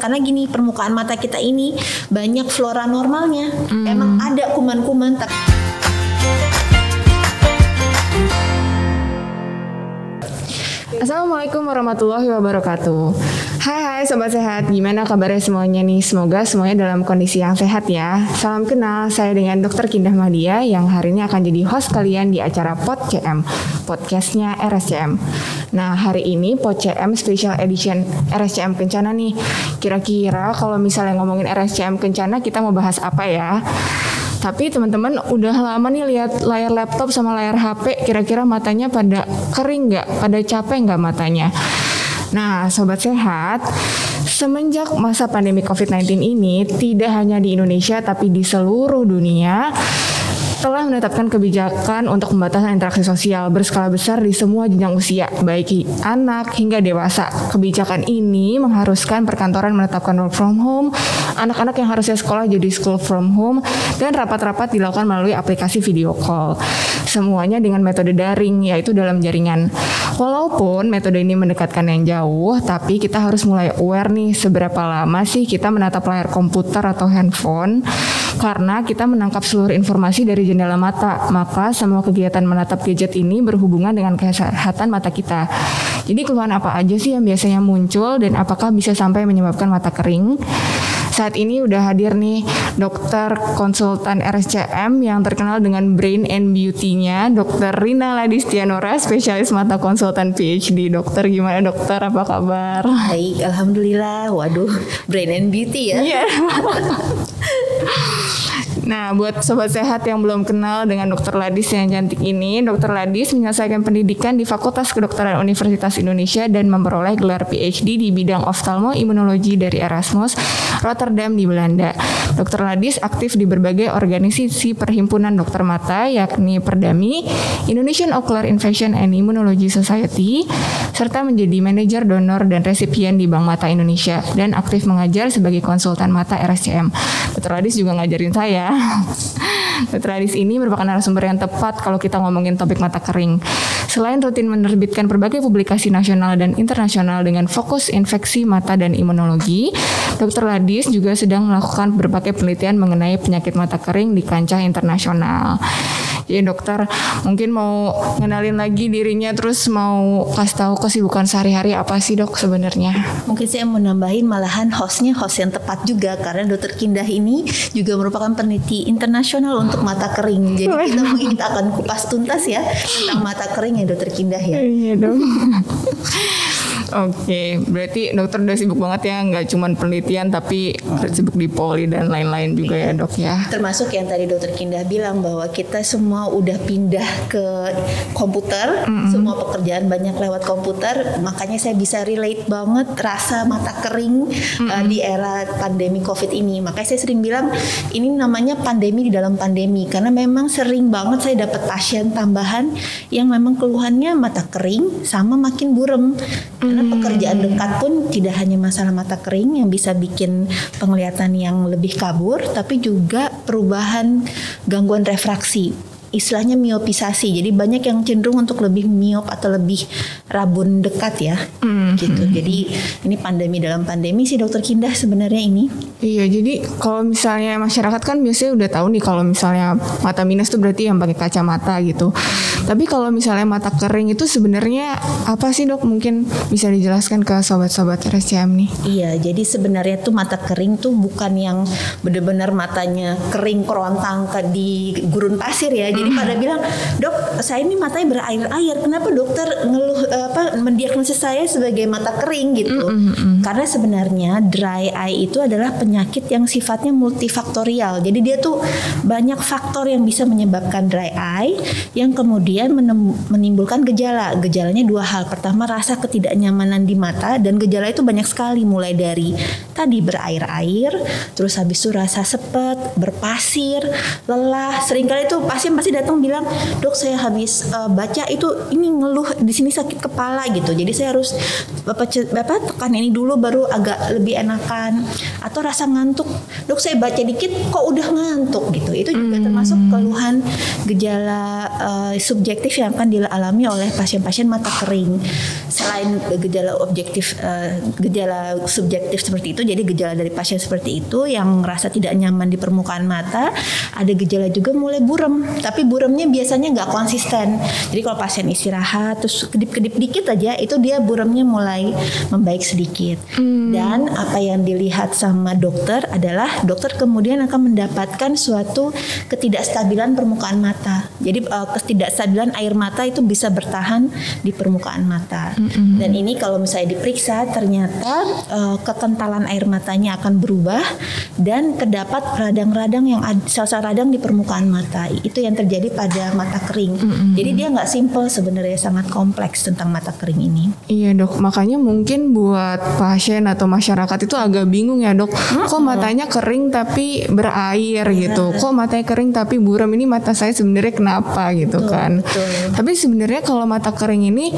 karena gini, permukaan mata kita ini banyak flora normalnya. Emang ada kuman-kuman. Assalamualaikum warahmatullahi wabarakatuh. Hai Sobat Sehat, gimana kabarnya semuanya nih? Semoga semuanya dalam kondisi yang sehat ya. Salam kenal, saya dengan Dr. Kindah Mahdia yang hari ini akan jadi host kalian di acara PodCM, podcastnya RSCM. Nah hari ini PodCM Special Edition RSCM Kencana nih. Kira-kira kalau misalnya ngomongin RSCM Kencana kita mau bahas apa ya? Tapi teman-teman udah lama nih lihat layar laptop sama layar HP, kira-kira matanya pada kering nggak? Pada capek nggak matanya? Nah Sobat Sehat, semenjak masa pandemi COVID-19 ini, tidak hanya di Indonesia tapi di seluruh dunia, telah menetapkan kebijakan untuk pembatasan interaksi sosial berskala besar di semua jenjang usia, baik anak hingga dewasa. Kebijakan ini mengharuskan perkantoran menetapkan work from home, anak-anak yang harusnya sekolah jadi school from home, dan rapat-rapat dilakukan melalui aplikasi video call. Semuanya dengan metode daring, yaitu dalam jaringan. Walaupun metode ini mendekatkan yang jauh, tapi kita harus mulai aware nih seberapa lama sih kita menatap layar komputer atau handphone, karena kita menangkap seluruh informasi dari jendela mata, maka semua kegiatan menatap gadget ini berhubungan dengan kesehatan mata kita. Jadi keluhan apa aja sih yang biasanya muncul dan apakah bisa sampai menyebabkan mata kering? Saat ini udah hadir nih dokter konsultan RSCM yang terkenal dengan Brain and Beauty-nya, Dr. Rina Ladistianora, spesialis mata konsultan PhD. Dokter, gimana dokter? Apa kabar? Baik, alhamdulillah. Waduh, Brain and Beauty ya. Iya. Nah, buat Sobat Sehat yang belum kenal dengan Dr. Ladis yang cantik ini, Dr. Ladis menyelesaikan pendidikan di Fakultas Kedokteran Universitas Indonesia dan memperoleh gelar PhD di bidang oftalmo imunologi dari Erasmus, Rotterdam di Belanda. Dr. Ladis aktif di berbagai organisasi perhimpunan dokter mata, yakni Perdami, Indonesian Ocular Infection and Immunology Society, serta menjadi manajer donor dan resipien di Bank Mata Indonesia, dan aktif mengajar sebagai konsultan mata RSCM. Dr. Ladis juga ngajarin saya. Dr. Ladis ini merupakan narasumber yang tepat kalau kita ngomongin topik mata kering. Selain rutin menerbitkan berbagai publikasi nasional dan internasional dengan fokus infeksi mata dan imunologi, Dr. Ladis juga sedang melakukan berbagai penelitian mengenai penyakit mata kering di kancah internasional. Jadi dokter mungkin mau ngenalin lagi dirinya, terus mau kasih tahu kesibukan sehari-hari apa sih dok sebenarnya? Mungkin saya mau nambahin malahan host yang tepat juga, karena Dr. Kindah ini juga merupakan peneliti internasional untuk mata kering. Jadi kita mungkin akan kupas tuntas ya tentang mata kering ya Dr. Kindah ya. Iya dong. Oke, berarti dokter udah sibuk banget ya, nggak cuma penelitian tapi sibuk di poli dan lain-lain juga ya dok ya. Termasuk yang tadi Dokter Kindah bilang bahwa kita semua udah pindah ke komputer, semua pekerjaan banyak lewat komputer, makanya saya bisa relate banget rasa mata kering di era pandemi COVID ini. Makanya saya sering bilang ini namanya pandemi di dalam pandemi, karena memang sering banget saya dapat pasien tambahan yang memang keluhannya mata kering sama makin burem. Karena pekerjaan dekat pun tidak hanya masalah mata kering yang bisa bikin penglihatan yang lebih kabur, tapi juga perubahan gangguan refraksi. Istilahnya miopisasi. Jadi banyak yang cenderung untuk lebih miop atau lebih rabun dekat ya. Gitu. Jadi ini pandemi dalam pandemi sih Dokter Kindah sebenarnya ini. Iya, jadi kalau misalnya masyarakat kan biasanya udah tahu nih kalau misalnya mata minus itu berarti yang pakai kacamata gitu. Tapi kalau misalnya mata kering itu sebenarnya apa sih dok? Mungkin bisa dijelaskan ke sobat-sobat RSCM nih. Iya, jadi sebenarnya tuh mata kering tuh bukan yang benar-benar matanya kering kerontang di gurun pasir ya. Jadi pada bilang, dok saya ini matanya berair-air, kenapa dokter mendiagnosis saya sebagai mata kering gitu. Karena sebenarnya dry eye itu adalah penyakit yang sifatnya multifaktorial. Jadi dia tuh banyak faktor yang bisa menyebabkan dry eye yang kemudian menimbulkan gejala. Gejalanya dua hal. Pertama, rasa ketidaknyamanan di mata, dan gejala itu banyak sekali, mulai dari tadi berair-air, terus habis itu rasa sepet, berpasir, lelah. Seringkali itu pasien pasti datang bilang, dok saya habis baca itu ini ngeluh di sini sakit kepala gitu. Jadi saya harus bapak tekan ini dulu baru agak lebih enakan. Atau rasa ngantuk, dok saya baca dikit kok udah ngantuk gitu. Itu juga termasuk keluhan gejala subjektif yang akan dialami oleh pasien-pasien mata kering. Selain gejala objektif, gejala subjektif seperti itu, Jadi gejala dari pasien seperti itu yang merasa tidak nyaman di permukaan mata, ada gejala juga mulai buram, tapi buramnya biasanya nggak konsisten. Jadi kalau pasien istirahat terus kedip-kedip dikit aja, itu dia buramnya mulai membaik sedikit. Dan apa yang dilihat sama dokter adalah dokter kemudian akan mendapatkan suatu ketidakstabilan permukaan mata. Jadi ketidakstabilan air mata itu bisa bertahan di permukaan mata. Dan ini kalau misalnya diperiksa ternyata kekentalan air matanya akan berubah dan terdapat radang-radang yang sel-sel radang di permukaan mata. Itu yang terjadi pada mata kering. Jadi dia nggak simple sebenarnya, sangat kompleks tentang mata kering ini. Iya dok, makanya mungkin buat pasien atau masyarakat itu agak bingung ya dok. Kok matanya kering tapi berair gitu? Kok matanya kering tapi buram? Ini mata saya sebenarnya kenapa gitu kan? Betul. Tapi sebenarnya kalau mata kering ini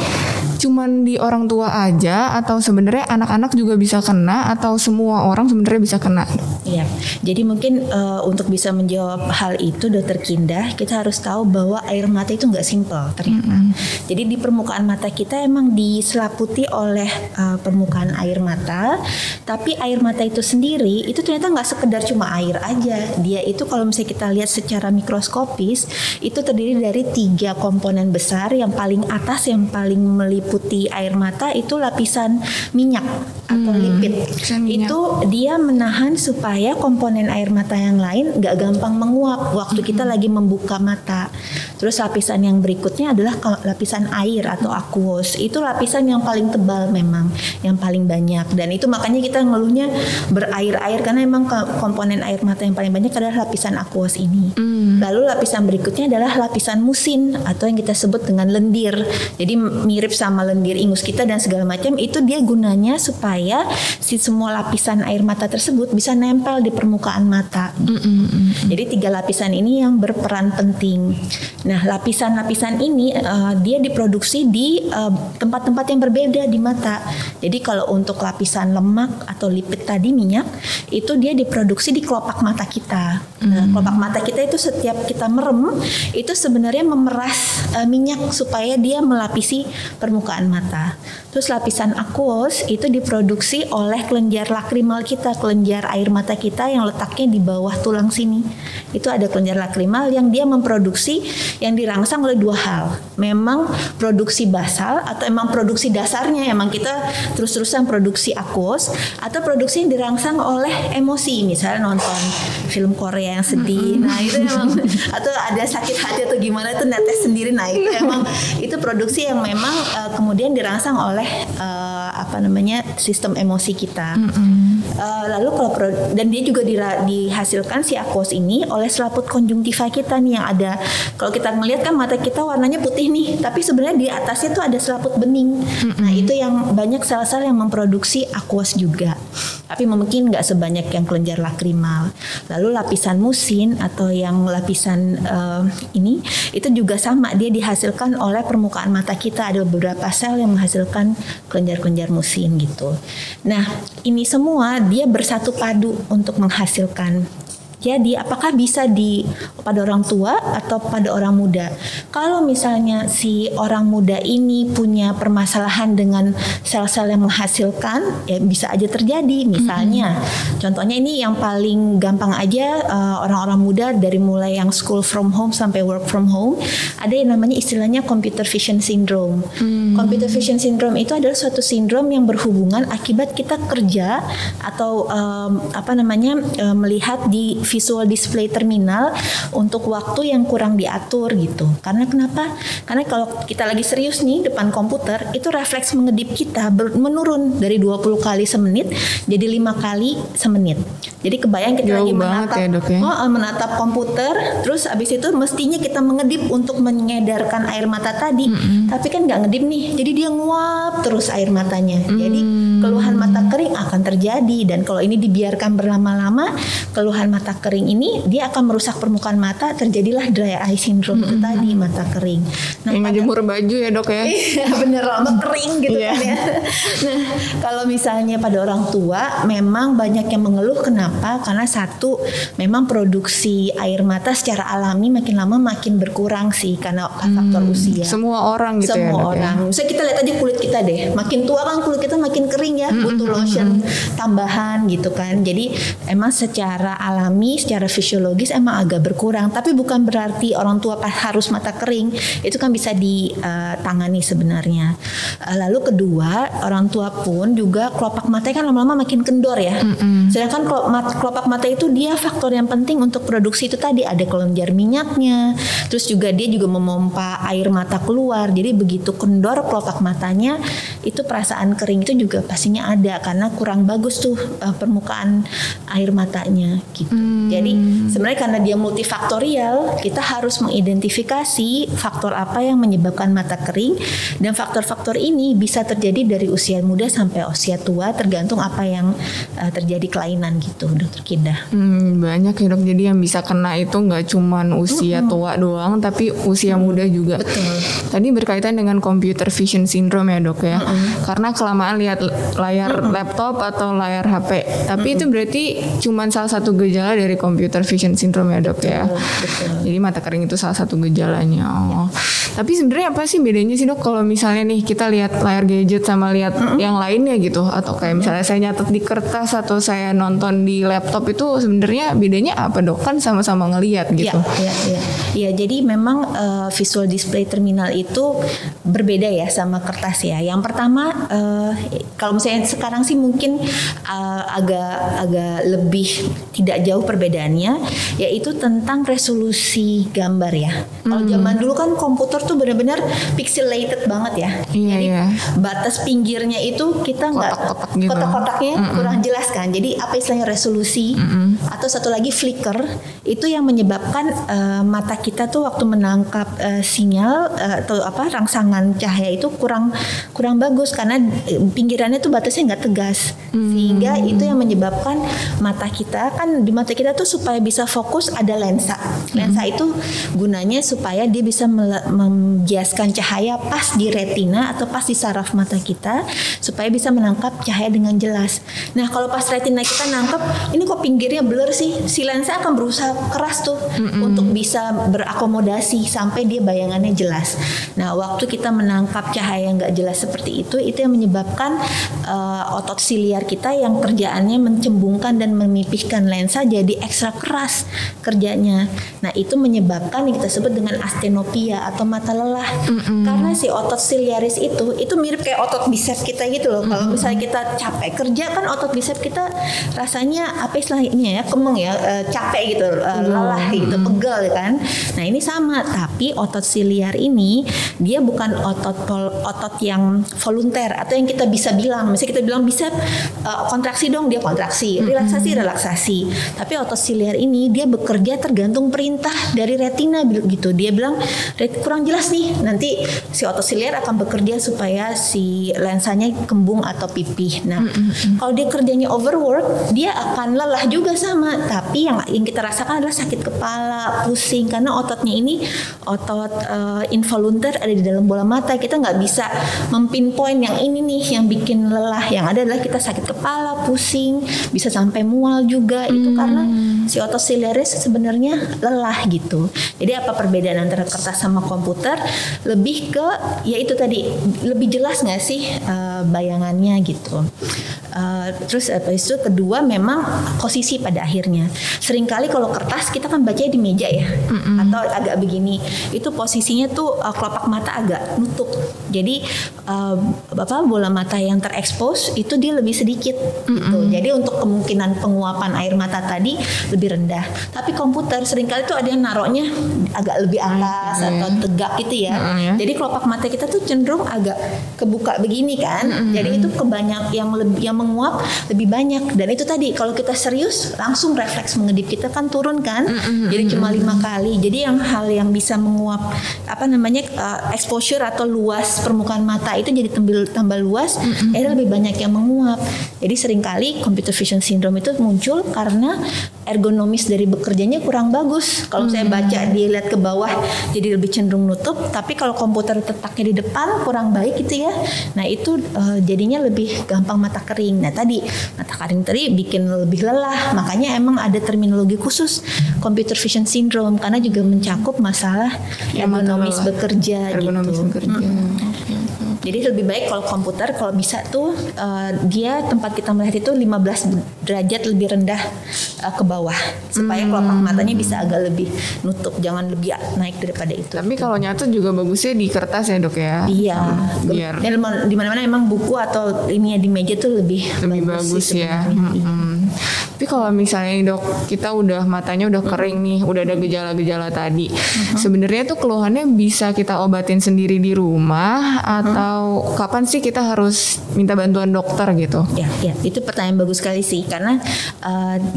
cuman di orang tua aja atau sebenarnya anak-anak juga bisa kena atau semua orang sebenarnya bisa kena? Iya, jadi mungkin untuk bisa menjawab hal itu Dokter Kindah, kita harus tahu bahwa air mata itu nggak simpel ternyata. Jadi di permukaan mata kita emang diselaputi oleh permukaan air mata, tapi air mata itu sendiri itu ternyata nggak sekedar cuma air aja. Dia itu kalau misalnya kita lihat secara mikroskopis itu terdiri dari 3 komponen besar. Yang paling atas yang paling meliputi air mata itu lapisan minyak atau lipid. Itu dia menahan supaya komponen air mata yang lain nggak gampang menguap waktu kita lagi membuka mata. Terus lapisan yang berikutnya adalah lapisan air atau aqueous. Itu lapisan yang paling tebal memang, yang paling banyak. Dan itu makanya kita ngeluhnya berair-air karena memang komponen air mata yang paling banyak adalah lapisan aqueous ini. Lalu lapisan berikutnya adalah lapisan musin atau yang kita sebut dengan lendir. Jadi mirip sama lendir ingus kita dan segala macam. Itu dia gunanya supaya si semua lapisan air mata tersebut bisa nempel di permukaan mata. Jadi 3 lapisan ini yang berperan penting. Nah, lapisan-lapisan ini dia diproduksi di tempat-tempat yang berbeda di mata. Jadi kalau untuk lapisan lemak atau lipid tadi minyak, itu dia diproduksi di kelopak mata kita. Nah, kelopak mata kita itu setiap kita merem, itu sebenarnya memeras minyak supaya dia melapisi permukaan mata. Terus lapisan aqueous itu diproduksi oleh kelenjar lakrimal kita, kelenjar air mata kita yang letaknya di bawah tulang sini. Itu ada kelenjar lakrimal yang dia memproduksi yang dirangsang oleh 2 hal. Memang produksi basal atau emang produksi dasarnya emang kita terus-terusan produksi aqueous, atau produksi yang dirangsang oleh emosi, misalnya nonton film Korea yang sedih. Nah, itu emang atau ada sakit hati atau gimana itu netes sendiri. Nah, itu emang itu produksi yang memang kemudian dirangsang oleh sistem emosi kita. Lalu kalau dan dia juga dihasilkan si aqueous ini oleh selaput konjungtiva kita nih yang ada. Kalau kita ngelihat kan mata kita warnanya putih nih, tapi sebenarnya di atasnya tuh ada selaput bening. Nah, itu yang banyak sel-sel yang memproduksi aqueous juga. Tapi mungkin nggak sebanyak yang kelenjar lakrimal. Lalu lapisan musin atau yang lapisan ini itu juga sama, dia dihasilkan oleh permukaan mata kita. Ada beberapa sel yang menghasilkan kelenjar-kelenjar musin gitu. Nah, ini semua dia bersatu padu untuk menghasilkan. Jadi apakah bisa pada orang tua atau pada orang muda? Kalau misalnya si orang muda ini punya permasalahan dengan sel-sel yang menghasilkan, ya bisa aja terjadi. Misalnya, contohnya ini yang paling gampang aja, orang-orang muda dari mulai yang school from home sampai work from home, ada yang namanya istilahnya computer vision syndrome. Computer vision syndrome itu adalah suatu sindrom yang berhubungan akibat kita kerja atau melihat di visual display terminal untuk waktu yang kurang diatur gitu. Karena kenapa? Karena kalau kita lagi serius nih depan komputer, itu refleks mengedip kita menurun dari 20 kali semenit jadi 5 kali semenit. Jadi kebayang kita lagi menatap komputer, terus abis itu mestinya kita mengedip untuk mengedarkan air mata tadi, tapi kan nggak ngedip nih, jadi dia nguap terus air matanya. Jadi keluhan mata kering akan terjadi, dan kalau ini dibiarkan berlama-lama, keluhan mata kering ini dia akan merusak permukaan mata, terjadilah dry eye syndrome itu tadi, mata kering. Nah, ngejemur baju ya dok ya? Iya bener, lama kering gitu kan ya. Nah kalau misalnya pada orang tua memang banyak yang mengeluh, kenapa? Karena satu, memang produksi air mata secara alami makin lama makin berkurang sih karena faktor usia. Semua orang gitu ya dok? Semua orang. Misalnya kita lihat aja kulit kita deh, makin tua kan kulit kita makin kering ya, butuh lotion tambahan gitu kan. Jadi emang secara alami, secara fisiologis emang agak berkurang, tapi bukan berarti orang tua harus mata kering. Itu kan bisa ditangani sebenarnya. Lalu kedua, orang tua pun juga kelopak mata kan lama-lama makin kendor ya. Sedangkan kelopak mata itu dia faktor yang penting untuk produksi itu tadi, ada kelenjar minyaknya, terus juga dia juga memompa air mata keluar. Jadi begitu kendor kelopak matanya, itu perasaan kering itu juga pastinya ada karena kurang bagus tuh permukaan air matanya gitu. Jadi sebenarnya karena dia multifaktorial, kita harus mengidentifikasi faktor apa yang menyebabkan mata kering, dan faktor-faktor ini bisa terjadi dari usia muda sampai usia tua, tergantung apa yang terjadi kelainan gitu, Dokter Kindah. Banyak ya dok, jadi yang bisa kena itu nggak cuman usia tua doang, tapi usia muda juga. Betul. Tadi berkaitan dengan computer vision syndrome ya dok ya, karena kelamaan lihat layar laptop atau layar HP. Tapi itu berarti cuman salah satu gejala dari computer vision syndrome ya dok ya. Betul. Jadi mata kering itu salah satu gejalanya. Tapi sebenarnya apa sih bedanya sih dok kalau misalnya nih kita lihat layar gadget sama lihat yang lainnya gitu, atau kayak misalnya saya nyatet di kertas atau saya nonton di laptop, itu sebenarnya bedanya apa dok? Kan sama-sama ngelihat gitu. Ya, jadi memang visual display terminal itu berbeda ya sama kertas ya. Yang pertama kalau misalnya sekarang sih mungkin agak lebih tidak jauh perbedaannya, yaitu tentang resolusi gambar ya. Kalau zaman dulu kan komputer tuh benar-benar pixelated banget ya. Jadi batas pinggirnya itu kita nggak kotak-kotaknya kurang jelas kan. Jadi apa istilahnya resolusi atau satu lagi flicker, itu yang menyebabkan mata kita tuh waktu menangkap sinyal atau rangsangan cahaya itu kurang bagus karena pinggirannya tuh batasnya nggak tegas, sehingga itu yang menyebabkan mata kita kan, di mata kita tuh supaya bisa fokus ada lensa. Lensa itu gunanya supaya dia bisa membiaskan cahaya pas di retina atau pas di saraf mata kita supaya bisa menangkap cahaya dengan jelas. Nah kalau pas retina kita nangkep ini kok pinggirnya blur sih, si lensa akan berusaha keras tuh untuk bisa berakomodasi sampai dia bayangannya jelas. Nah waktu kita menangkap cahaya nggak jelas seperti itu yang menyebabkan otot siliar kita yang kerjaannya mencembungkan dan memipihkan lensa jadi ekstra keras kerjanya. Nah itu menyebabkan yang kita sebut dengan astenopia atau mata lelah. Karena si otot siliaris itu mirip kayak otot bicep kita gitu loh. Kalau misalnya kita capek kerja kan otot bicep kita rasanya apa istilahnya ya, kemeng ya, capek gitu, lelah gitu, pegal kan. Nah ini sama, tapi otot siliar ini dia bukan otot yang volunter atau yang kita bisa bilang, misalnya kita bilang bicep kontraksi dong, dia kontraksi, relaksasi. Tapi otot siliar ini dia bekerja tergantung perintah dari retina gitu. Dia bilang kurang jelas nih, nanti si otot siliar akan bekerja supaya si lensanya kembung atau pipih. Nah, kalau dia kerjanya overwork, dia akan lelah juga sama. Tapi yang kita rasakan adalah sakit kepala, pusing, karena ototnya ini otot involunter ada di dalam bola mata. Kita nggak bisa mempinpoint yang ini nih yang bikin lelah. Yang ada adalah kita sakit kepala, pusing, bisa sampai mual juga. Itu karena si otot siliaris sebenarnya lelah gitu. Jadi apa perbedaan antara kertas sama komputer? Lebih ke ya itu tadi, lebih jelas nggak sih bayangannya gitu. Terus itu kedua memang posisi pada akhirnya. Seringkali kalau kertas kita kan bacanya di meja ya, atau agak begini. Itu posisinya tuh kelopak mata agak nutup. Jadi bola mata yang terekspos itu dia lebih sedikit gitu. Jadi untuk kemungkinan penguapan air mata tadi lebih rendah. Tapi komputer seringkali tuh ada yang naruhnya agak lebih atas atau tegak gelap gitu ya. Jadi kelopak mata kita tuh cenderung agak kebuka begini kan. Jadi itu kebanyak yang menguap lebih banyak. Dan itu tadi kalau kita serius langsung refleks mengedip kita kan turun kan. Jadi cuma 5 kali. Jadi hal yang bisa menguap exposure atau luas permukaan mata itu jadi tambah luas, lebih banyak yang menguap. Jadi seringkali computer vision syndrome itu muncul karena ergonomis dari bekerjanya kurang bagus. Kalau saya baca dia lihat ke bawah jadi lebih cenderung nutup, tapi kalau komputer letaknya di depan kurang baik gitu ya. Nah itu jadinya lebih gampang mata kering. Nah tadi mata kering tadi bikin lebih lelah, makanya emang ada terminologi khusus computer vision syndrome karena juga mencakup masalah ergonomis bekerja gitu. Jadi lebih baik kalau komputer kalau bisa tuh dia tempat kita melihat itu 15 derajat lebih rendah ke bawah supaya kelopak matanya bisa agak lebih nutup, jangan lebih naik daripada itu. Tapi kalau nyata juga bagusnya di kertas ya dok ya. Iya. Biar di mana-mana emang buku atau ini ya di meja tuh lebih bagus sih ya. Tapi kalau misalnya dok kita udah matanya udah kering nih, udah ada gejala-gejala tadi, sebenarnya tuh keluhannya bisa kita obatin sendiri di rumah atau kapan sih kita harus minta bantuan dokter gitu? Ya, itu pertanyaan bagus sekali sih karena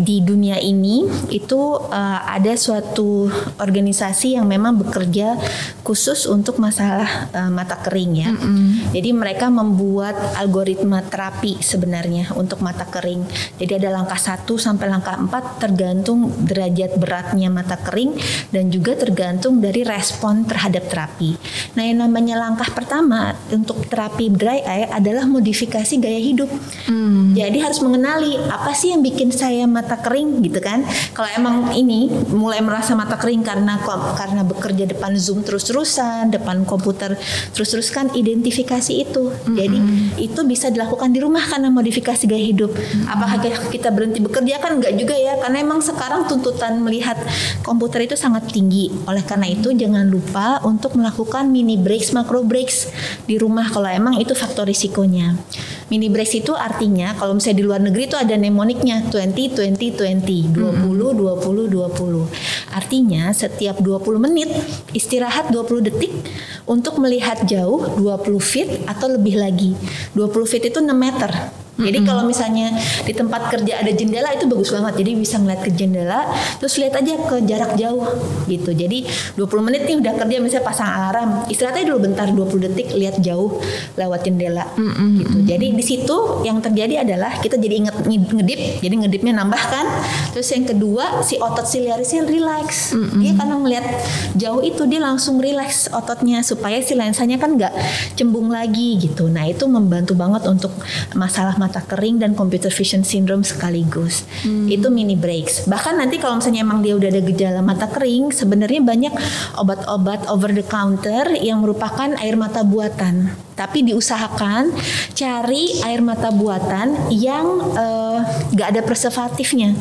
di dunia ini itu ada suatu organisasi yang memang bekerja khusus untuk masalah mata kering ya. Jadi mereka membuat algoritma terapi sebenarnya untuk mata kering. Jadi ada langkah 1 sampai langkah 4 tergantung derajat beratnya mata kering dan juga tergantung dari respon terhadap terapi. Nah yang namanya langkah pertama untuk terapi dry eye adalah modifikasi gaya hidup. Jadi harus mengenali apa sih yang bikin saya mata kering gitu kan. Kalau emang ini mulai merasa mata kering karena bekerja depan Zoom terus-terusan, depan komputer terus-terusan, identifikasi itu. Jadi itu bisa dilakukan di rumah karena modifikasi gaya hidup. Apakah kita berhenti bekerja kan enggak juga ya, karena emang sekarang tuntutan melihat komputer itu sangat tinggi. Oleh karena itu jangan lupa untuk melakukan mini breaks, macro breaks di rumah kalau emang itu faktor risikonya. Mini breaks itu artinya kalau misalnya di luar negeri itu ada mnemoniknya 20-20-20, 20-20-20. Artinya setiap 20 menit istirahat 20 detik untuk melihat jauh 20 feet atau lebih lagi. 20 feet itu 6 meter. Jadi kalau misalnya di tempat kerja ada jendela itu bagus banget. Jadi bisa ngeliat ke jendela, terus lihat aja ke jarak jauh gitu. Jadi 20 menit nih udah kerja, misalnya pasang alarm, istirahatnya dulu bentar 20 detik lihat jauh lewat jendela gitu. Jadi di situ yang terjadi adalah kita jadi inget ngedip, jadi ngedipnya nambah kan. Terus yang kedua si otot siliarisnya relax. Dia karena ngeliat jauh itu dia langsung relax ototnya supaya si lensanya kan nggak cembung lagi gitu. Nah itu membantu banget untuk masalah mata kering dan computer vision syndrome sekaligus. Itu mini breaks. Bahkan nanti kalau misalnya emang dia udah ada gejala mata kering, sebenarnya banyak obat-obat over the counter yang merupakan air mata buatan. Tapi diusahakan cari air mata buatan yang gak ada preservatifnya.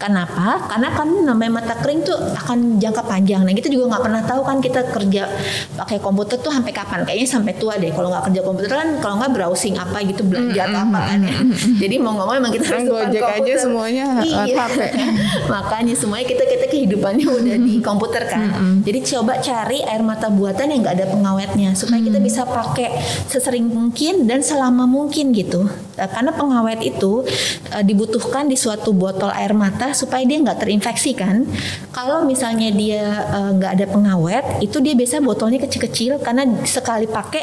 Kenapa? Karena kan namanya mata kering tuh akan jangka panjang. Nah kita juga nggak pernah tahu kan kita kerja pakai komputer tuh sampai kapan. Kayaknya sampai tua deh. Kalau nggak kerja komputer kan, kalau nggak browsing apa gitu, belajar apa kan ya. Jadi mau ngomong emang kita harus depan komputer. Aja semuanya HP. Makanya semuanya kita kehidupannya udah di komputer kan. Jadi coba cari air mata buatan yang nggak ada pengawetnya supaya kita bisa pakai sesering mungkin dan selama mungkin gitu. Karena pengawet itu dibutuhkan di suatu botol air mata supaya dia nggak terinfeksi kan. Kalau misalnya dia nggak ada pengawet, itu dia biasa botolnya kecil-kecil karena sekali pakai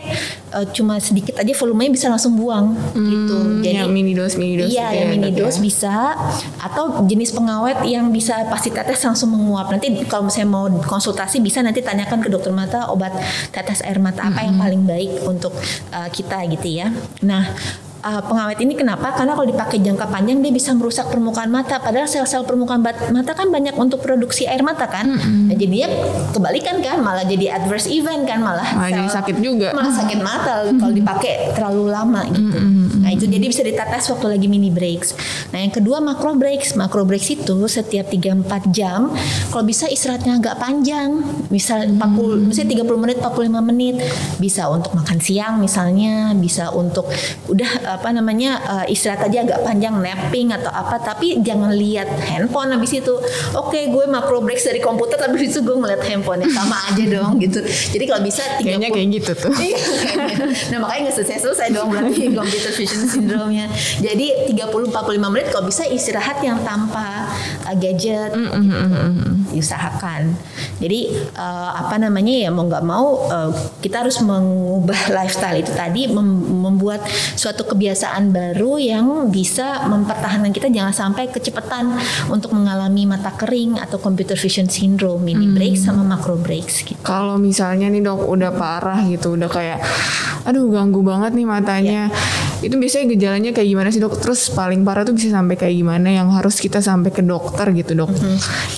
cuma sedikit aja volumenya bisa langsung buang gitu. Jadi yang mini dose iya, yang mini dose bisa, atau jenis pengawet yang bisa pas ditetes langsung menguap. Nanti kalau misalnya mau konsultasi bisa nanti tanyakan ke dokter mata obat tetes air mata apa yang paling baik untuk kita gitu ya. Nah pengawet ini kenapa? Karena kalau dipakai jangka panjang dia bisa merusak permukaan mata. Padahal sel-sel permukaan mata kan banyak untuk produksi air mata kan. Nah, jadinya kebalikan kan, malah jadi adverse event kan, malah jadi sakit juga. Malah sakit mata kalau dipakai terlalu lama gitu. Nah itu jadi bisa ditetes waktu lagi mini breaks. Nah yang kedua macro breaks. Macro breaks itu setiap 3-4 jam kalau bisa istirahatnya agak panjang, misal 30 menit 45 menit, bisa untuk makan siang misalnya, bisa untuk istirahat aja agak panjang, napping atau apa, tapi jangan lihat handphone habis itu. Oke, gue macro breaks dari komputer tapi habis itu gue ngeliat handphone, ya sama aja dong gitu. Jadi kalau bisa 30 kayaknya kayak gitu tuh. Nah makanya nggak selesai dong berarti computer vision syndrome-nya. Jadi 30-45 menit kalau bisa istirahat yang tanpa gadget diusahakan. Jadi ya mau nggak mau kita harus mengubah lifestyle itu tadi, membuat suatu kebiasaan baru yang bisa mempertahankan kita jangan sampai kecepatan untuk mengalami mata kering atau computer vision syndrome, mini breaks sama macro breaks gitu. Kalau misalnya nih dok udah parah gitu, udah kayak aduh ganggu banget nih matanya, itu biasanya gejalanya kayak gimana sih dok? Terus paling parah tuh bisa sampai kayak gimana yang harus kita sampai ke dokter gitu dok?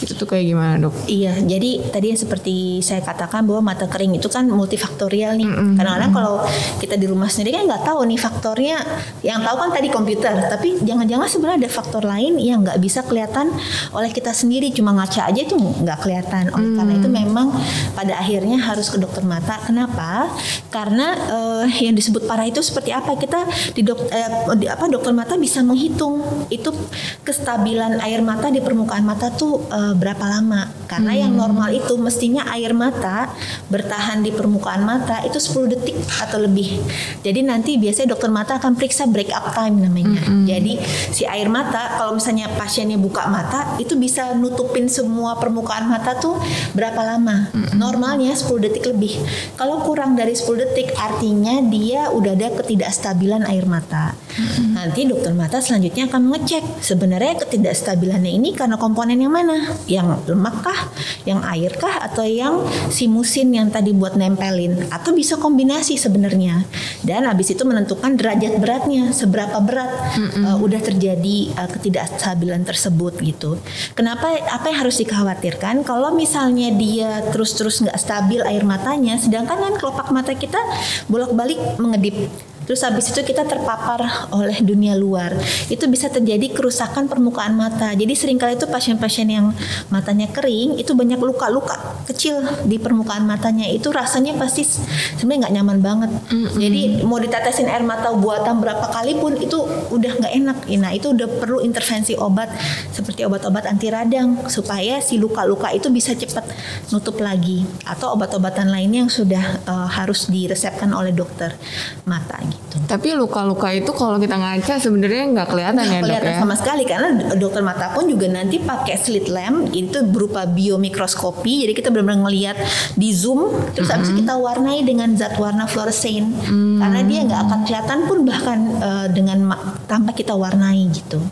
Itu tuh kayak gimana dok? Iya, jadi tadi seperti saya katakan bahwa mata kering itu kan multifaktorial nih. Kadang-kadang kalau kita di rumah sendiri kan nggak tahu nih faktornya, yang tahu kan tadi komputer, tapi jangan-jangan sebenarnya ada faktor lain yang nggak bisa kelihatan oleh kita sendiri, cuma ngaca aja itu nggak kelihatan. Oleh karena itu memang pada akhirnya harus ke dokter mata. Kenapa? Karena yang disebut parah itu seperti apa? Kita dokter mata bisa menghitung itu kestabilan air mata di permukaan mata tuh berapa lama. Karena yang normal itu mestinya air mata bertahan di permukaan mata itu 10 detik atau lebih. Jadi nanti biasanya dokter mata akan periksa break up time namanya. Jadi si air mata kalau misalnya pasiennya buka mata itu bisa nutupin semua permukaan mata tuh berapa lama. Normalnya 10 detik lebih. Kalau kurang dari 10 detik artinya dia udah ada ketidakstabilan air mata. Nanti dokter mata selanjutnya akan mengecek sebenarnya ketidakstabilannya ini karena komponen yang mana? Yang lemak kah? Yang air kah? Atau yang si musin yang tadi buat nempelin? Atau bisa kombinasi sebenarnya. Dan habis itu menentukan derajat beratnya, seberapa berat udah terjadi ketidakstabilan tersebut gitu. Kenapa? Apa yang harus dikhawatirkan? Kalau misalnya dia terus-terus nggak stabil air matanya, sedangkan kan kelopak mata kita bolak-balik mengedip. Terus habis itu kita terpapar oleh dunia luar. Itu bisa terjadi kerusakan permukaan mata. Jadi seringkali itu pasien-pasien yang matanya kering itu banyak luka-luka kecil di permukaan matanya. Itu rasanya pasti sebenarnya nggak nyaman banget. Jadi mau ditetesin air mata buatan berapa kali pun itu udah nggak enak. Nah itu udah perlu intervensi obat seperti obat-obat anti radang supaya si luka-luka itu bisa cepat nutup lagi. Atau obat-obatan lainnya yang sudah harus diresepkan oleh dokter mata gitu. Tapi luka-luka itu kalau kita ngaca sebenarnya nggak kelihatan ya dok kelihatan ya? Sama sekali karena dokter mata pun juga nanti pakai slit lamp itu berupa biomikroskopi, jadi kita benar-benar ngelihat di zoom terus habis itu kita warnai dengan zat warna fluoresein karena dia nggak akan kelihatan pun bahkan tanpa kita warnai gitu.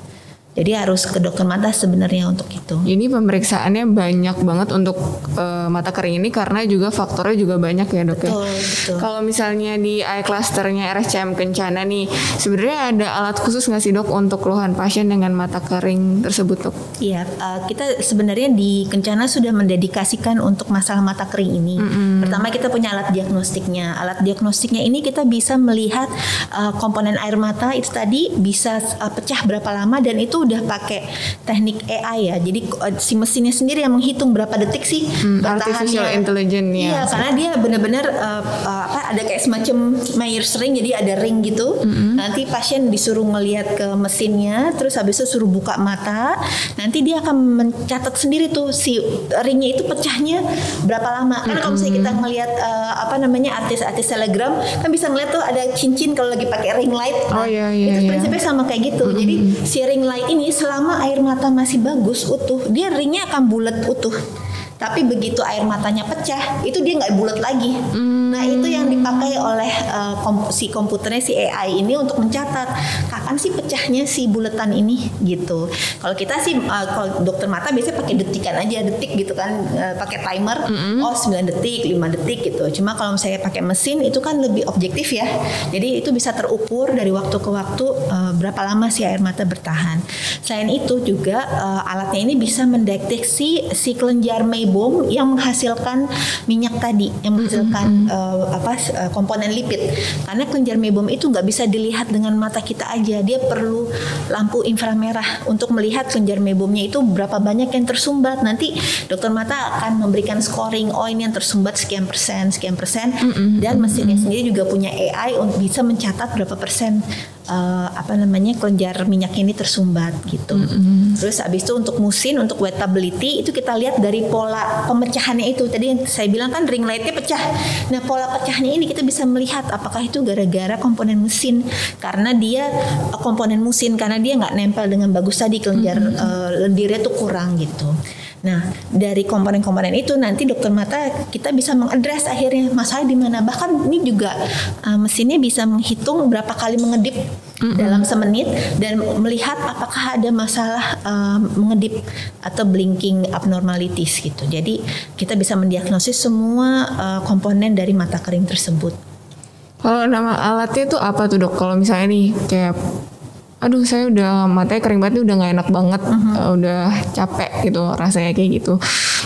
Jadi harus ke dokter mata sebenarnya untuk itu. Ini pemeriksaannya banyak banget untuk mata kering ini karena juga faktornya juga banyak ya dok ya. Betul. Kalau misalnya di eye clusternya RSCM Kencana nih, sebenarnya ada alat khusus nggak sih dok untuk keluhan pasien dengan mata kering tersebut dok? Iya, kita sebenarnya di Kencana sudah mendedikasikan untuk masalah mata kering ini. Pertama kita punya alat diagnostiknya. Alat diagnostiknya ini kita bisa melihat komponen air mata itu tadi bisa pecah berapa lama dan itu udah pakai teknik AI ya. Jadi si mesinnya sendiri yang menghitung berapa detik sih bertahannya. Artificial intelligence ya. Iya, karena dia benar-benar ada kayak semacam Myers ring, jadi ada ring gitu. Nanti pasien disuruh ngelihat ke mesinnya, terus habis itu suruh buka mata. Nanti dia akan mencatat sendiri tuh si ringnya itu pecahnya berapa lama. Karena kalau misalnya kita ngelihat artis-artis telegram kan bisa ngeliat tuh ada cincin kalau lagi pakai ring light. Itu prinsipnya sama kayak gitu. Jadi si ring light ini selama air mata masih bagus utuh, dia ringnya akan bulat utuh. Tapi begitu air matanya pecah, itu dia nggak bulat lagi. Nah itu yang dipakai oleh si komputernya, si AI ini untuk mencatat kapan sih pecahnya si buletan ini gitu. Kalau kita sih kalau dokter mata biasanya pakai detikan aja, detik gitu kan, pakai timer, 9 detik, 5 detik gitu. Cuma kalau saya pakai mesin itu kan lebih objektif ya. Jadi itu bisa terukur dari waktu ke waktu berapa lama si air mata bertahan. Selain itu juga alatnya ini bisa mendeteksi si kelenjar meibom yang menghasilkan minyak tadi, yang menghasilkan komponen lipid. Karena kelenjar meibom itu nggak bisa dilihat dengan mata kita aja, dia perlu lampu inframerah untuk melihat kelenjar meibomnya itu berapa banyak yang tersumbat. Nanti dokter mata akan memberikan scoring, oh ini yang tersumbat sekian persen, dan mesinnya sendiri juga punya AI untuk bisa mencatat berapa persen kelenjar minyak ini tersumbat gitu. Terus habis itu untuk musin, untuk wettability itu kita lihat dari pola pemecahannya itu. Tadi yang saya bilang kan ring lightnya pecah. Nah pola pecahnya ini kita bisa melihat apakah itu gara-gara komponen mesin, karena dia nggak nempel dengan bagus tadi, kelenjar lendirnya tuh kurang gitu. Nah, dari komponen-komponen itu nanti dokter mata kita bisa mengadres akhirnya masalah di mana. Bahkan ini juga mesinnya bisa menghitung berapa kali mengedip dalam semenit dan melihat apakah ada masalah mengedip atau blinking abnormalities gitu. Jadi kita bisa mendiagnosis semua komponen dari mata kering tersebut. Kalau nama alatnya itu apa tuh dok? Kalau misalnya nih kayak aduh saya udah matanya kering banget, udah gak enak banget, udah capek gitu rasanya kayak gitu,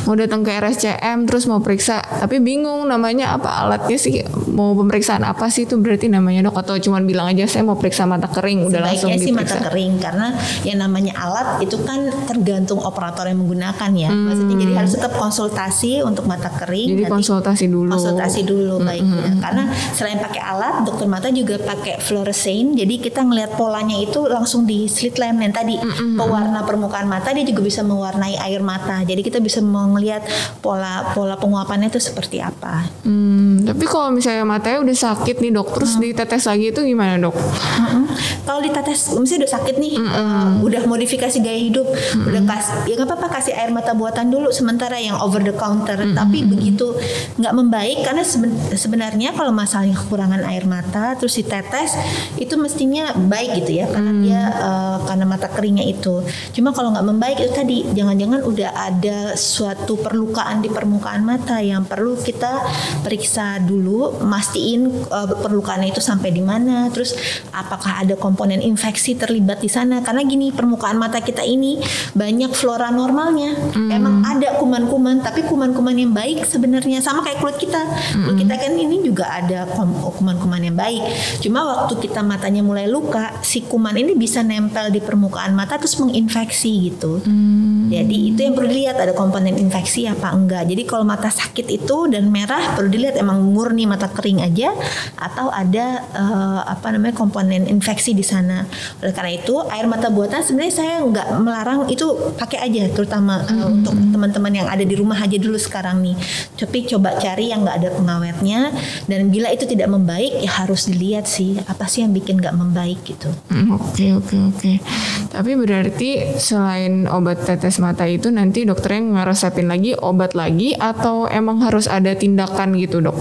mau datang ke RSCM terus mau periksa tapi bingung namanya apa alatnya sih, mau pemeriksaan apa sih itu berarti namanya dok, atau cuma bilang aja saya mau periksa mata kering udah langsung diperiksa? Sebaiknya sih mata kering, karena yang namanya alat itu kan tergantung operator yang menggunakan ya, maksudnya jadi harus tetap konsultasi untuk mata kering. Jadi konsultasi dulu baiknya, karena selain pakai alat dokter mata juga pakai fluorescein, jadi kita ngelihat polanya itu langsung di slit lamp yang tadi pewarna permukaan mata, dia juga bisa mewarnai air mata, jadi kita bisa melihat pola penguapannya itu seperti apa. Tapi kalau misalnya matanya udah sakit nih dok, terus ditetes lagi itu gimana dok? Kalau ditetes misalnya udah sakit nih, udah modifikasi gaya hidup, udah ya nggak apa-apa kasih air mata buatan dulu sementara yang over the counter. Tapi begitu nggak membaik, karena sebenarnya kalau masalahnya kekurangan air mata terus ditetes itu mestinya baik gitu ya, karena mata keringnya itu. Cuma kalau nggak membaik itu tadi, jangan-jangan udah ada suatu perlukaan di permukaan mata yang perlu kita periksa dulu, mastiin perlukaannya itu sampai di mana, terus apakah ada komponen infeksi terlibat di sana. Karena gini, permukaan mata kita ini banyak flora normalnya. Emang ada kuman-kuman, tapi kuman-kuman yang baik sebenarnya sama kayak kulit kita. Kulit kita kan ini juga ada kuman-kuman yang baik. Cuma waktu kita matanya mulai luka, si kuman ini bisa nempel di permukaan mata terus menginfeksi gitu. Jadi itu yang perlu dilihat, ada komponen infeksi apa enggak. Jadi kalau mata sakit itu dan merah perlu dilihat emang murni mata kering aja atau ada komponen infeksi di sana. Oleh karena itu air mata buatan sebenarnya saya nggak melarang itu pakai aja, terutama untuk teman-teman yang ada di rumah aja dulu sekarang nih. Tapi coba cari yang nggak ada pengawetnya, dan bila itu tidak membaik ya harus dilihat sih apa sih yang bikin nggak membaik gitu. Oke. Tapi berarti selain obat tetes mata itu nanti dokternya ngeresepin lagi obat lagi atau emang harus ada tindakan gitu dok?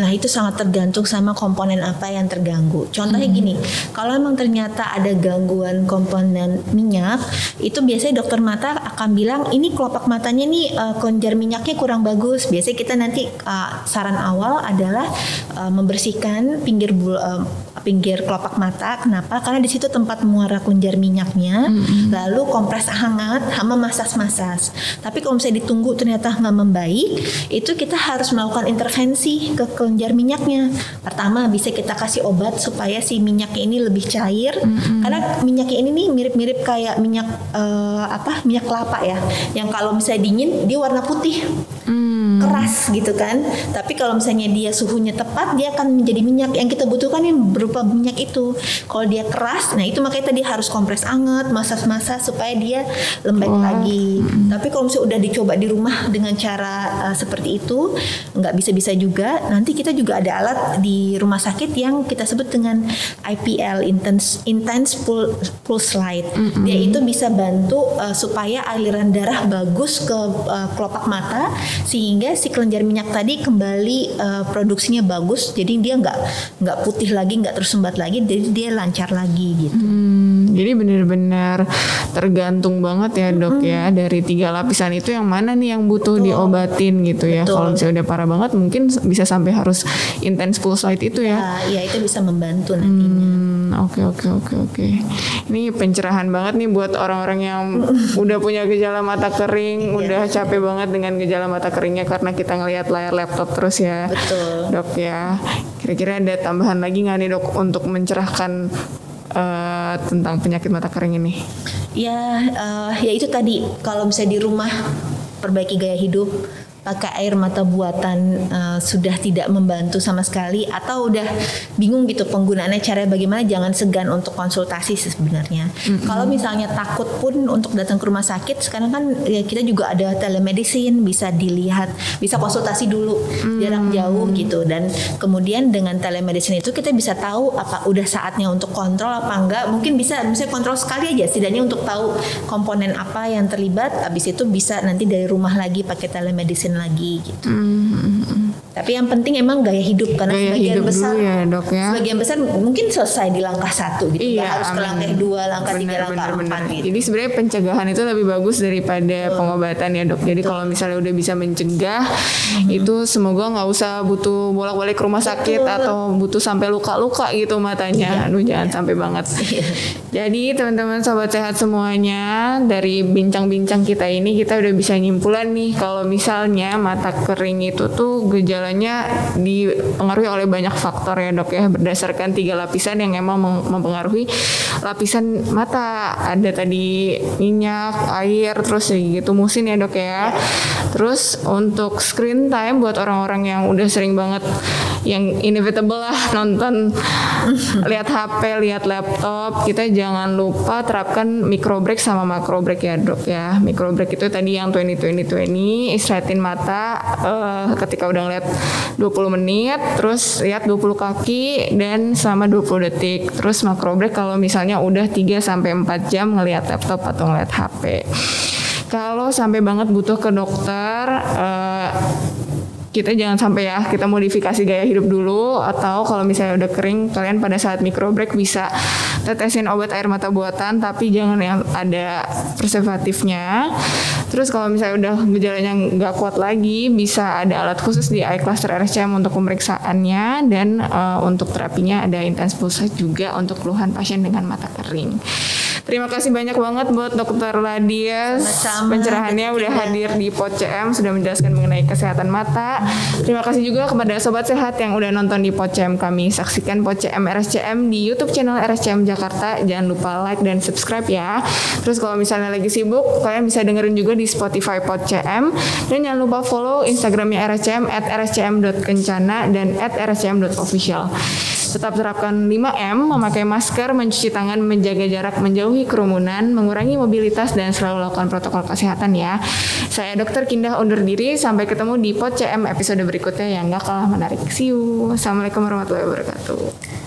Nah itu sangat tergantung sama komponen apa yang terganggu. Contohnya gini, kalau emang ternyata ada gangguan komponen minyak, itu biasanya dokter mata akan bilang ini kelopak matanya nih kelenjar minyaknya kurang bagus. Biasanya kita nanti saran awal adalah membersihkan pinggir kelopak mata. Kenapa? Karena di situ tempat muara kelenjar minyaknya. Lalu kompres hangat sama masas-masas. Tapi kalau misalnya ditunggu ternyata nggak membaik, itu kita harus melakukan intervensi ke kelenjar minyaknya. Pertama bisa kita kasih obat supaya si minyaknya ini lebih cair. Karena minyaknya ini nih mirip-mirip kayak minyak minyak kelapa ya. Yang kalau misalnya dingin dia warna putih. Keras gitu kan, tapi kalau misalnya dia suhunya tepat dia akan menjadi minyak. Yang kita butuhkan yang berupa minyak itu. Kalau dia keras, nah itu makanya tadi harus kompres anget, masas-masas supaya dia lembek lagi. Tapi kalau misalnya udah dicoba di rumah dengan cara seperti itu nggak bisa-bisa juga. Nanti kita juga ada alat di rumah sakit yang kita sebut dengan IPL, Intense Pulse Light. Dia itu bisa bantu supaya aliran darah bagus ke kelopak mata, sehingga si kelenjar minyak tadi kembali produksinya bagus, jadi dia nggak putih lagi, nggak tersumbat lagi, jadi dia lancar lagi gitu. Jadi benar-benar tergantung banget ya dok ya, dari 3 lapisan itu yang mana nih yang butuh diobatin gitu ya. Kalau misalnya udah parah banget mungkin bisa sampai harus intense pulse light itu ya. Ya itu bisa membantu nantinya. Oke. Ini pencerahan banget nih buat orang-orang yang udah punya gejala mata kering, udah capek banget dengan gejala mata keringnya karena kita ngelihat layar laptop terus ya. Betul. Dok ya. Kira-kira ada tambahan lagi nggak nih dok untuk mencerahkan tentang penyakit mata kering ini? Ya itu tadi, kalau misalnya di rumah perbaiki gaya hidup, pakai air mata buatan sudah tidak membantu sama sekali, atau udah bingung gitu penggunaannya caranya bagaimana, jangan segan untuk konsultasi sebenarnya. Kalau misalnya takut pun untuk datang ke rumah sakit, sekarang kan ya kita juga ada telemedicine, bisa dilihat, bisa konsultasi dulu jarak jauh gitu, dan kemudian dengan telemedicine itu kita bisa tahu apa udah saatnya untuk kontrol apa enggak. Mungkin bisa misalnya kontrol sekali aja setidaknya untuk tahu komponen apa yang terlibat, habis itu bisa nanti dari rumah lagi pakai telemedicine lagi gitu. Tapi yang penting emang gaya hidup, karena gaya sebagian hidup besar dulu ya, dok, ya. Sebagian besar mungkin selesai di langkah 1 gitu. Iya, Gak harus ke langkah 2, langkah 3, langkah 4 gitu. Jadi sebenarnya pencegahan itu lebih bagus daripada pengobatan ya dok. Jadi kalau misalnya udah bisa mencegah itu semoga nggak usah butuh bolak-balik ke rumah sakit atau butuh sampai luka-luka gitu matanya. Aduh jangan sampai banget. Jadi teman-teman sobat sehat semuanya, dari bincang-bincang kita ini kita udah bisa nyimpulan nih kalau misalnya mata kering itu tuh gejalanya dipengaruhi oleh banyak faktor ya dok ya, berdasarkan 3 lapisan yang emang mempengaruhi lapisan mata. Ada tadi minyak, air, terus gitu musin ya dok ya. Terus untuk screen time buat orang-orang yang udah sering banget yang inevitable lah nonton, lihat HP, lihat laptop, kita jangan lupa terapkan micro break sama macro break ya dok ya. Micro break itu tadi yang 20-20-20, istirahatin mata ketika udah ngeliat 20 menit, terus lihat 20 kaki dan selama 20 detik. Terus macro break kalau misalnya udah 3-4 jam ngelihat laptop atau ngelihat HP. Kalau sampai banget butuh ke dokter, kita jangan sampai ya, kita modifikasi gaya hidup dulu, atau kalau misalnya udah kering, kalian pada saat micro break bisa tetesin obat air mata buatan, tapi jangan yang ada preservatifnya. Terus kalau misalnya udah gejalanya nggak kuat lagi, bisa ada alat khusus di Eye Cluster RSCM untuk pemeriksaannya, dan untuk terapinya ada intense pulse juga untuk keluhan pasien dengan mata kering. Terima kasih banyak banget buat Dokter Ladia, pencerahannya udah hadir di PodCM, sudah menjelaskan mengenai kesehatan mata. Terima kasih juga kepada Sobat Sehat yang udah nonton di PodCM kami. Saksikan PodCM RSCM di YouTube channel RSCM Jakarta. Jangan lupa like dan subscribe ya. Terus kalau misalnya lagi sibuk, kalian bisa dengerin juga di Spotify PodCM. Dan jangan lupa follow Instagramnya RSCM @rscm.kencana dan @rscm.official. Tetap terapkan 5M, memakai masker, mencuci tangan, menjaga jarak, menjauhi kerumunan, mengurangi mobilitas, dan selalu lakukan protokol kesehatan ya. Saya Dr. Kindah undur diri, sampai ketemu di PodCM episode berikutnya yang gak kalah menarik. See you. Assalamualaikum warahmatullahi wabarakatuh.